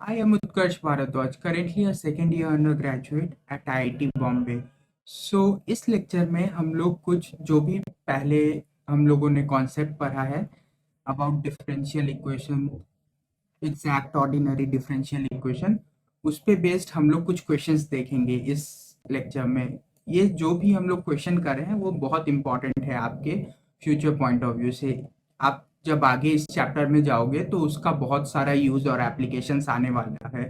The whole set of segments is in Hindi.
I am Utkarsh Bharadwaj, currently a second year undergraduate at IIT Bombay. इस लेक्चर में हम लोग कुछ जो भी पहले हम लोगों ने कॉन्सेप्ट पढ़ा है about differential equation, exact ordinary differential equation, उस पे बेस्ड हम लोग कुछ क्वेश्चंस देखेंगे इस लेक्चर में। ये जो भी हम लोग क्वेश्चन कर रहे हैं वो बहुत इंपॉर्टेंट है आपके फ्यूचर पॉइंट ऑफ व्यू से। आप जब आगे इस चैप्टर में जाओगे तो उसका बहुत सारा यूज और एप्लीकेशंस आने वाला है।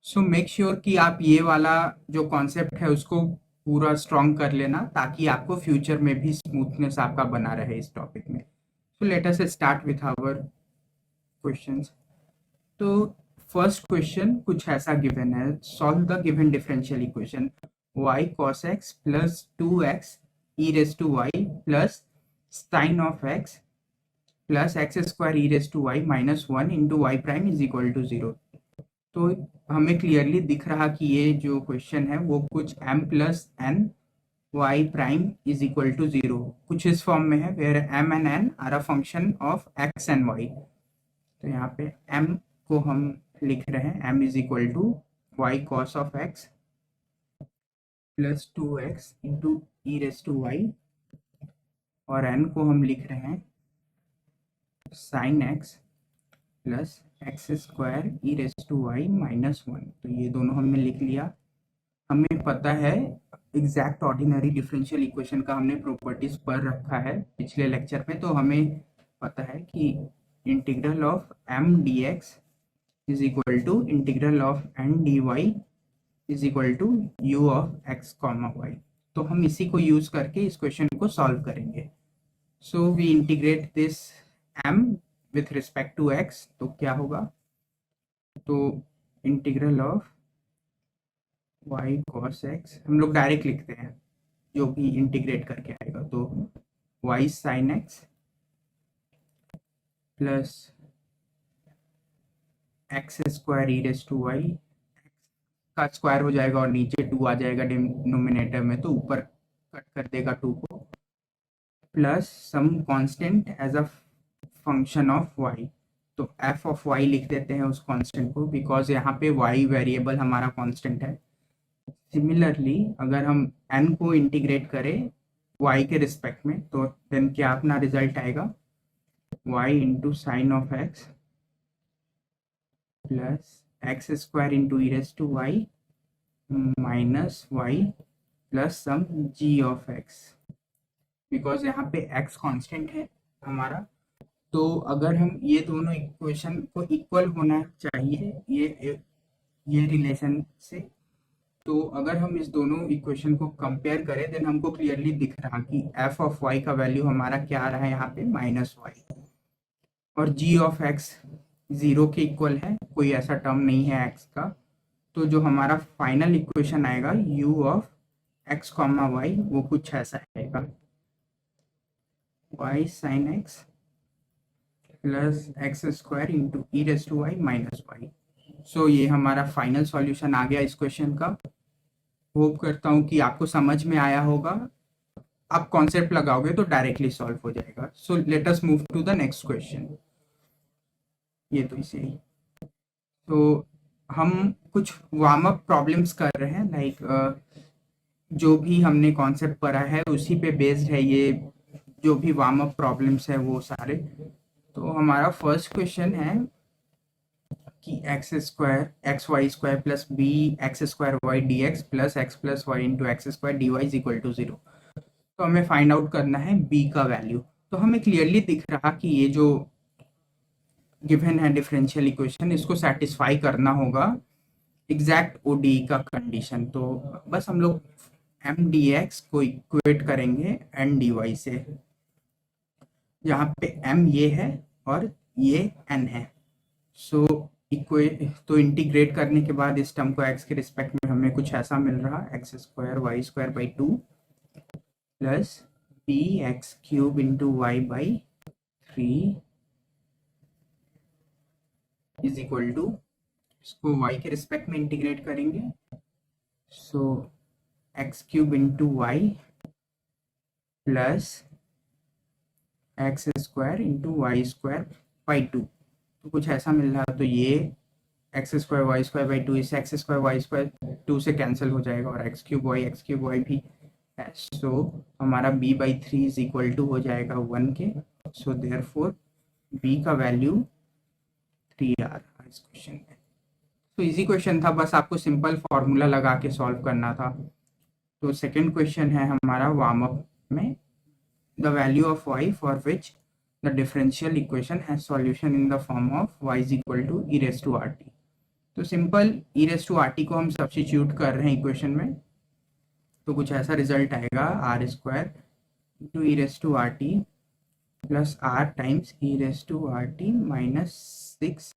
सो मेक श्योर कि आप ये वाला जो कॉन्सेप्ट है उसको पूरा स्ट्रॉन्ग कर लेना, ताकि आपको फ्यूचर में भी स्मूथनेस आपका बना रहे इस टॉपिक में। So let us start with our questions. तो फर्स्ट क्वेश्चन कुछ ऐसा गिवन है, solve the given differential equation y cos x plus 2x e raise to y plus sine of x plus x square e raise to y minus one into y prime is equal to zero. तो हमें क्लियरली दिख रहा कि ये जो क्वेश्चन है वो कुछ m plus n y prime is equal to zero कुछ इस फॉर्म में है, where m and n are a function of x and y। तो यहाँ पे m को हम लिख रहे हैं m is equal to y cos of x plus two x into e raise to y, और n को हम लिख रहे हैं sine x plus x square e raise to y minus one. तो ये दोनों हमने लिख लिया। हमें पता है एग्जैक्ट ऑर्डिनरी डिफरेंशियल इक्वेशन का हमने प्रॉपर्टीज पढ़ रखा है पिछले लेक्चर में, तो हमें पता है कि integral of m d x is equal to integral of n d y is equal to u of x comma y. तो हम इसी को यूज करके इस क्वेश्चन को सॉल्व करेंगे। So we integrate this m with respect to x, तो क्या होगा, तो integral of y cos x हम लोग डायरेक्ट लिखते हैं, जो भी इंटीग्रेट करके आएगा, तो y sin x plus x square e raise to y का स्क्वायर हो जाएगा और नीचे टू आ जाएगा डिनोमिनेटर में, तो ऊपर कट कर देगा टू को, plus some constant as a function of y। तो f ऑफ y लिख देते हैं उस कांस्टेंट को, बिकॉज यहाँ पे y वेरिएबल हमारा कांस्टेंट है। सिमिलरली अगर हम n को इंटीग्रेट करें y के रिस्पेक्ट में, तो देन क्या अपना रिजल्ट आएगा, y into sine of x plus x square into e raise to y minus y plus some g of x। Because यहाँ पे x कांस्टेंट है हमारा, तो अगर हम ये दोनों इक्वेशन को इक्वल होना चाहिए ये रिलेशन से, तो अगर हम इस दोनों इक्वेशन को कंपेयर करें देन हमको क्लियरली दिख रहा कि f ऑफ y का वैल्यू हमारा क्या आ रहा है यहाँ पे माइनस वाई, और g ऑफ x जीरो के इक्वल है, कोई ऐसा टर्म नहीं है x का। तो जो हमारा फाइनल इक्वेशन आएगा u of x comma y वो कुछ ऐसा आएगा, y sine x plus x square into e raise to y minus y. So ये हमारा फाइनल सॉल्यूशन आ गया इस क्वेश्चन का। होप करता हूँ कि आपको समझ में आया होगा। आप कॉन्सेप्ट लगाओगे तो डायरेक्टली सॉल्व हो जाएगा। So let us move to the next question. ये तो इसे ही, तो हम कुछ वार्म अप प्रॉब्लम्स कर रहे हैं, लाइक जो भी हमने कॉन्सेप्ट पढ़ा है उसी पे बेस्ड है ये, जो भी वार्म अप प्रॉब्लम्स है वो सारे। तो हमारा फर्स्ट क्वेश्चन है कि x square x y square plus b x square y d x plus x plus y into x square d y is equal to zero. तो हमें फाइंड आउट करना है b का वैल्यू। तो हमें क्लियरली दिख रहा कि ये जो गिवन है डिफरेंशियल इक्वेशन, इसको सेटिस्फाई करना होगा एग्जैक्ट ओडी का कंडीशन। तो बस हम लोग एम डी एक्स को इक्वेट करेंगे एन डी वाई से, जहाँ पे m ये है और ये n है। सो तो इंटीग्रेट करने के बाद इस टर्म को x के रिस्पेक्ट में हमें कुछ ऐसा मिल रहा, x square y square by two plus b x cube into y by three is equal to, इसको y के रिस्पेक्ट में इंटीग्रेट करेंगे, so x cube into y plus x square into y square by two, तो कुछ ऐसा मिल रहा। तो ये x square y square by two, इस x square y square two से कैंसिल हो जाएगा और एक्स क्यूब वाई भी है। सो हमारा b by three is equal to हो जाएगा 1 के। सो देयर फोर b का वैल्यू 3r इस क्वेश्चन में। तो इजी क्वेश्चन था, बस आपको सिंपल फार्मूला लगा के सॉल्व करना था। तो सेकंड क्वेश्चन है हमारा वार्म अप में, the value of y for which the differential equation has solution in the form of y is equal to e raise to r t. तो simple e raise to r t को हम सब्स्टिट्यूट कर रहे हैं इक्वेशन में, तो कुछ ऐसा रिजल्ट आएगा r square into e raise to r t plus r times e raise to r t minus 6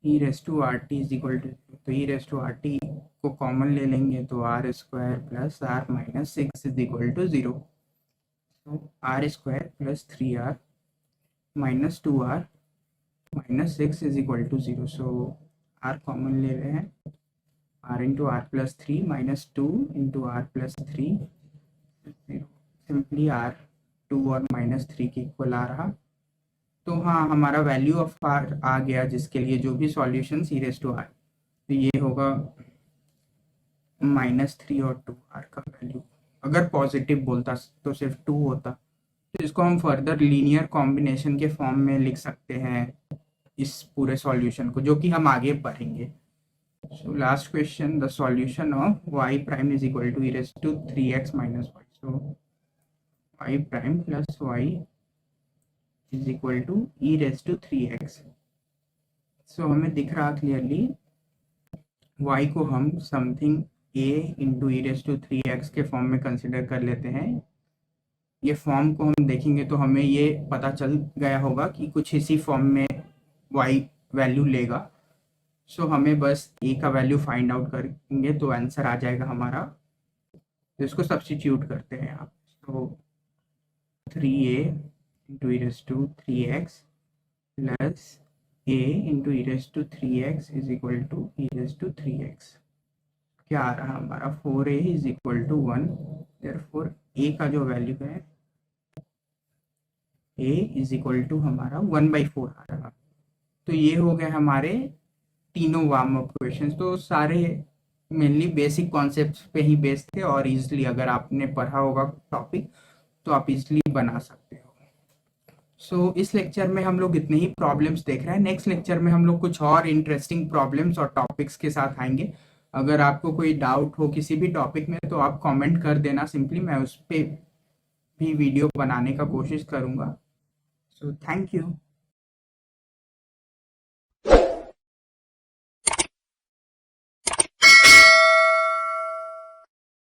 e raise to r t is equal to, तो e raise to r t को कॉमन ले लेंगे तो r square plus r minus 6 is equal to 0। तो r square plus 3r minus 2r minus 6 is equal to 0। So r common ले रहे हैं, r into r plus 3 minus 2 into r plus 3 0। Simply r 2 और माइनस 3 के इक्वल आ रहा। तो हाँ, हमारा वैल्यू ऑफ r आ गया, जिसके लिए जो भी solution e raise to are, तो ये होगा -3 और 2r का वैल्यू। अगर पॉजिटिव बोलता तो सिर्फ 2 होता, तो इसको हम फर्दर लीनियर कॉम्बिनेशन के फॉर्म में लिख सकते हैं इस पूरे सॉल्यूशन को, जो कि हम आगे पढ़ेंगे। So last question, the solution of y prime is equal to e raise to 3x minus y. So y prime plus y is equal to e raise to 3x। So हमें दिख रहा क्लियरली y को हम something a into e raise to 3x के फॉर्म में कंसिडर कर लेते हैं। ये फॉर्म को हम देखेंगे तो हमें ये पता चल गया होगा कि कुछ इसी फॉर्म में y वैल्यू लेगा। सो हमें बस a का वैल्यू फाइंड आउट करेंगे तो आंसर आ जाएगा हमारा। तो इसको सब्स्टिट्यूट करते हैं आप। तो 3a into e raise to 3x plus a into e raise to 3x is equal to e raise to 3x। क्या आ रहा हमारा 4a is equal to 1। Therefore a का जो वैल्यू है a इज इक्वल टू हमारा 1/4 आ रहा। तो ये हो गए हमारे तीनों वार्म अप क्वेश्चंस। तो सारे मेनली बेसिक कॉन्सेप्ट्स पे ही बेस्ड थे और इजीली अगर आपने पढ़ा होगा टॉपिक तो आप इजीली बना सकते हो। सो इस लेक्चर में हम लोग इतने ही प्रॉब्लम्स देख रहे हैं। नेक्स्ट लेक्चर में हम लोग कुछ और इंटरेस्टिंग प्रॉब्लम्स और टॉपिक्स के साथ आएंगे। अगर आपको कोई डाउट हो किसी भी टॉपिक में तो आप कमेंट कर देना सिंपली, मैं उस पर भी वीडियो बनाने का कोशिश करूँगा। So thank you.